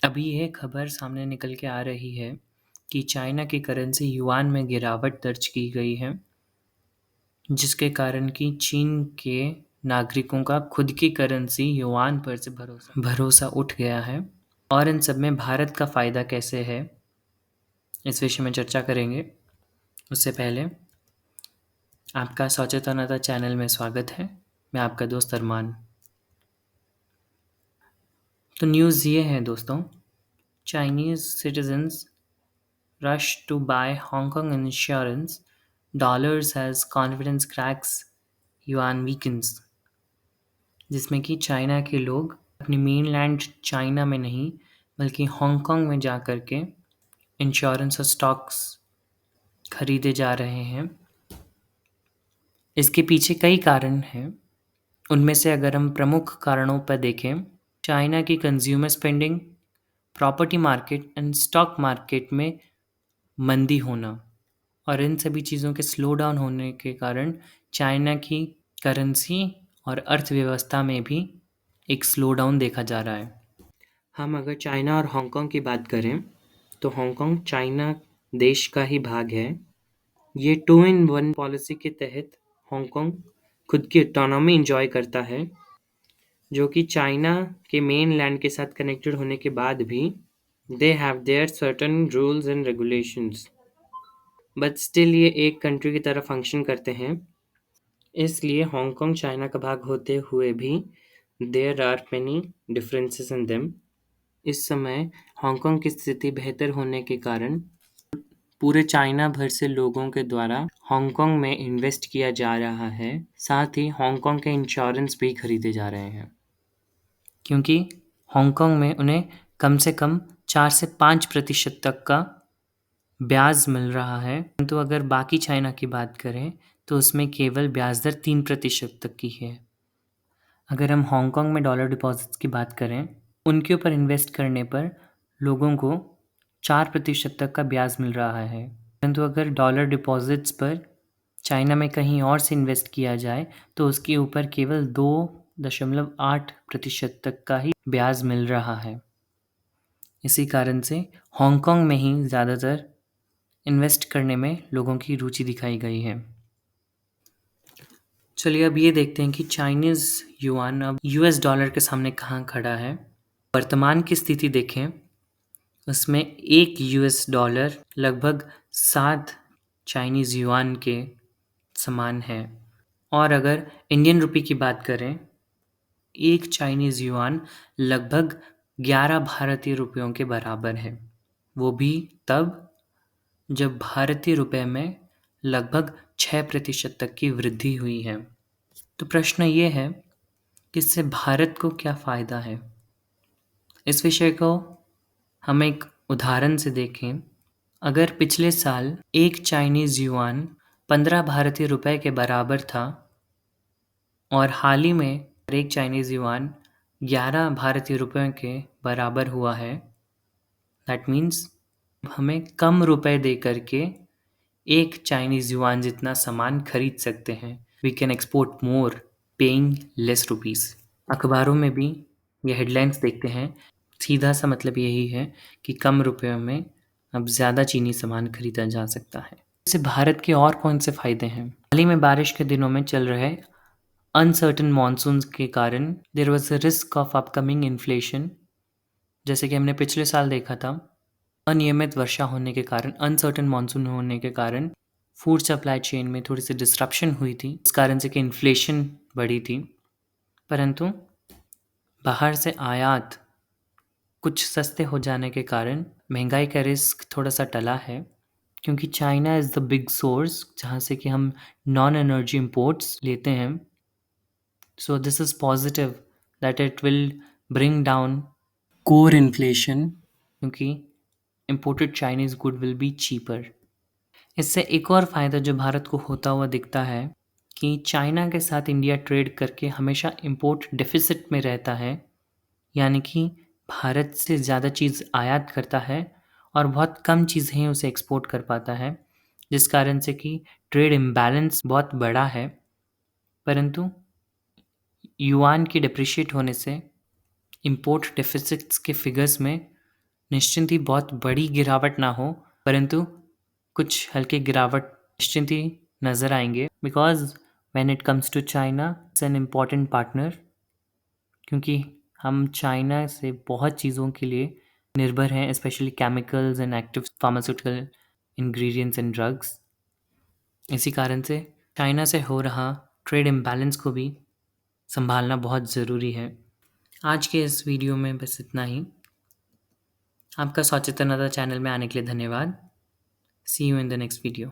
अभी ये खबर सामने निकल के आ रही है कि चाइना की करेंसी युआन में गिरावट दर्ज की गई है, जिसके कारण कि चीन के नागरिकों का खुद की करेंसी युआन पर से भरोसा उठ गया है। और इन सब में भारत का फ़ायदा कैसे है, इस विषय में चर्चा करेंगे। उससे पहले आपका सचेतनता चैनल में स्वागत है। मैं आपका दोस्त अरमान। तो न्यूज़ ये है दोस्तों, Chinese citizens rush to buy Hong Kong insurance, dollars as confidence cracks, yuan weakens। जिसमें कि चाइना के लोग अपनी मेनलैंड चाइना में नहीं बल्कि हांगकांग में जा कर के इंश्योरेंस और स्टॉक्स खरीदे जा रहे हैं। इसके पीछे कई कारण हैं। उनमें से अगर हम प्रमुख कारणों पर देखें, चाइना की consumer spending, property market and stock market में मंदी होना, और इन सभी चीज़ों के स्लो डाउन होने के कारण चाइना की करेंसी और अर्थव्यवस्था में भी एक स्लो डाउन देखा जा रहा है। हम अगर चाइना और हांगकांग की बात करें तो हांगकांग चाइना देश का ही भाग है। ये 2 in 1 पॉलिसी के तहत हांगकांग खुद की ऑटोनॉमी इंजॉय करता है, जो कि चाइना के मेन लैंड के साथ कनेक्टेड होने के बाद भी they have their certain rules and regulations, but still ये एक कंट्री की तरह फंक्शन करते हैं। इसलिए हांगकांग चाइना का भाग होते हुए भी there are many differences in them. इस समय हांगकांग की स्थिति बेहतर होने के कारण पूरे चाइना भर से लोगों के द्वारा हांगकांग में इन्वेस्ट किया जा रहा है। साथ ही हांगकांग के इंश्योरेंस भी खरीदे जा रहे हैं, क्योंकि हांगकांग में उन्हें कम से कम 4 से 5% तक का ब्याज मिल रहा है। परंतु अगर बाकी चाइना की बात करें तो उसमें केवल ब्याज दर 3% तक की है। अगर हम हांगकांग में डॉलर डिपॉजिट्स की बात करें, उनके ऊपर इन्वेस्ट करने पर लोगों को 4% तक का ब्याज मिल रहा है। परंतु अगर डॉलर डिपॉजिट्स पर चाइना में कहीं और से इन्वेस्ट किया जाए तो उसके ऊपर केवल 2.8% तक का ही ब्याज मिल रहा है। इसी कारण से हांगकांग में ही ज़्यादातर इन्वेस्ट करने में लोगों की रुचि दिखाई गई है। चलिए अब ये देखते हैं कि चाइनीज़ युआन अब यूएस डॉलर के सामने कहाँ खड़ा है। वर्तमान की स्थिति देखें, उसमें एक यूएस डॉलर लगभग 7 चाइनीज़ युआन के समान है। और अगर इंडियन रुपी की बात करें, एक चाइनीज़ युआन लगभग 11 भारतीय रुपयों के बराबर है। वो भी तब जब भारतीय रुपए में लगभग 6% तक की वृद्धि हुई है। तो प्रश्न ये है कि इससे भारत को क्या फ़ायदा है। इस विषय को हम एक उदाहरण से देखें। अगर पिछले साल एक चाइनीज़ युआन 15 भारतीय रुपए के बराबर था और हाल ही में एक चाइनीज़ युआन 11 भारतीय रुपयों के बराबर हुआ है, दैट मीन्स हमें कम रुपए दे करके एक चाइनीज़ युआन जितना सामान खरीद सकते हैं। We can export more paying less rupees. अखबारों में भी ये हेडलाइंस देखते हैं, सीधा सा मतलब यही है कि कम रुपयों में अब ज़्यादा चीनी सामान खरीदा जा सकता है। इससे भारत के और कौन से फ़ायदे हैं। हाल ही में बारिश के दिनों में चल रहे अनसर्टन मानसून के कारण there was a risk of upcoming inflation. जैसे कि हमने पिछले साल देखा था, अनियमित वर्षा होने के कारण, अनसर्टन मानसून होने के कारण फूड सप्लाई चेन में थोड़ी सी डिस्ट्रप्शन हुई थी, इस कारण से कि इन्फ्लेशन बढ़ी थी। परंतु बाहर से आयात कुछ सस्ते हो जाने के कारण महंगाई का रिस्क थोड़ा सा टला है, क्योंकि China is the big source जहाँ से कि हम नॉन एनर्जी इम्पोर्ट्स लेते हैं। So this is positive that it will bring down core inflation, क्योंकि imported Chinese good will be cheaper. इससे एक और फ़ायदा जो भारत को होता हुआ दिखता है कि चाइना के साथ इंडिया ट्रेड करके हमेशा इम्पोर्ट डेफिसिट में रहता है, यानी कि भारत से ज़्यादा चीज़ आयात करता है और बहुत कम चीज़ें ही उसे एक्सपोर्ट कर पाता है, जिस कारण से कि ट्रेड इम्बैलेंस बहुत बड़ा है। परंतु युआन की डिप्रिशिएट होने से इम्पोर्ट डेफिसिट्स के फिगर्स में निश्चिंत ही बहुत बड़ी गिरावट ना हो, परंतु कुछ हल्के गिरावट निश्चिंत ही नज़र आएंगे, because when it comes to China it's an important partner, क्योंकि हम चाइना से बहुत चीज़ों के लिए निर्भर हैं, specially chemicals and active pharmaceutical ingredients and drugs. इसी कारण से चाइना से हो रहा ट्रेड इम्बैलेंस को भी संभालना बहुत ज़रूरी है। आज के इस वीडियो में बस इतना ही। आपका सचेतनता चैनल में आने के लिए धन्यवाद। See you in the next video.